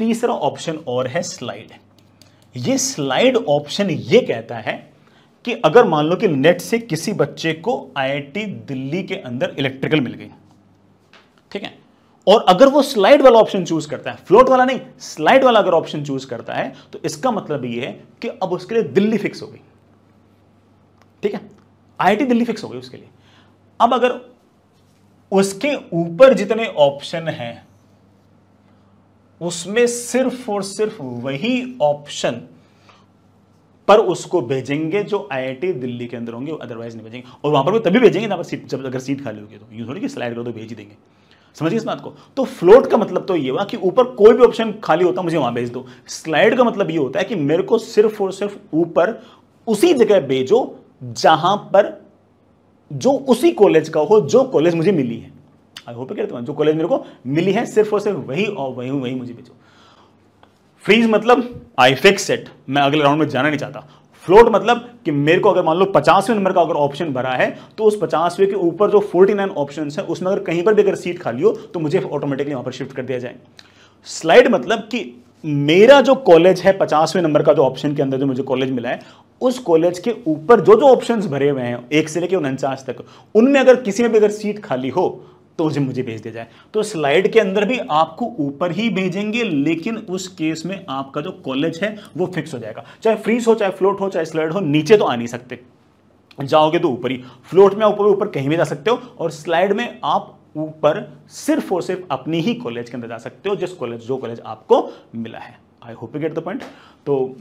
तीसरा ऑप्शन और है स्लाइड। ये स्लाइड ऑप्शन ये कहता है कि अगर मान लो कि नेट से किसी बच्चे को आईआईटी दिल्ली के अंदर इलेक्ट्रिकल मिल गई, ठीक है, और अगर वो स्लाइड वाला ऑप्शन चूज करता है, फ्लोट वाला नहीं, स्लाइड वाला अगर ऑप्शन चूज करता है, तो इसका मतलब ये है कि अब उसके लिए दिल्ली फिक्स हो गई, ठीक है, आईआईटी दिल्ली फिक्स हो गई उसके लिए। अब अगर उसके ऊपर जितने ऑप्शन हैं उसमें सिर्फ और सिर्फ वही ऑप्शन पर उसको भेजेंगे जो आईआईटी दिल्ली के अंदर होंगे, अदरवाइज नहीं भेजेंगे। और वहां पर भी तभी भेजेंगे जहां पर सीट, जब अगर सीट खाली होगी, तो यूं थोड़ी कि स्लाइड करो तो भेज ही देंगे। समझिए इस बात को। तो फ्लोट का मतलब तो ये हुआ कि ऊपर कोई भी ऑप्शन खाली होता मुझे वहां भेज दो। स्लाइड का मतलब ये होता है कि मेरे को सिर्फ और सिर्फ ऊपर उसी जगह भेजो जहां पर जो उसी कॉलेज का हो जो कॉलेज मुझे मिली है। आई होप कहते हैं जो कॉलेज मेरे को मिली है सिर्फ और सिर्फ वही, और वही वही मुझे भेजो। फ्रीज मतलब आई फिक्स इट, मैं अगले राउंड में जाना नहीं चाहता। फ्लोट मतलब कि मेरे को अगर मान लो 50वें नंबर का अगर ऑप्शन भरा है तो उस 50वें के ऊपर जो 49 ऑप्शन है उसमें अगर कहीं पर भी अगर सीट खाली हो तो मुझे ऑटोमेटिकली वहां पर शिफ्ट कर दिया जाए। स्लाइड मतलब कि मेरा जो कॉलेज है 50वें नंबर का जो ऑप्शन के अंदर जो मुझे कॉलेज मिला है उस कॉलेज के ऊपर जो जो ऑप्शंस भरे हुए हैं 1 से लेकर 49 तक, उनमें अगर किसी में भी अगर सीट खाली हो तो मुझे भेज दिया जाए। तो स्लाइड के अंदर भी आपको ऊपर ही भेजेंगे, लेकिन उस केस में आपका जो कॉलेज है वो फिक्स हो जाएगा। चाहे फ्रीज हो, चाहे फ्लोट हो, चाहे स्लाइड हो, नीचे तो आ नहीं सकते, जाओगे तो ऊपर ही। फ्लोट में ऊपर कहीं भी जा सकते हो, और स्लाइड में आप ऊपर सिर्फ और सिर्फ अपनी ही कॉलेज के अंदर जा सकते हो, जो कॉलेज आपको मिला है। I hope you get the point. तो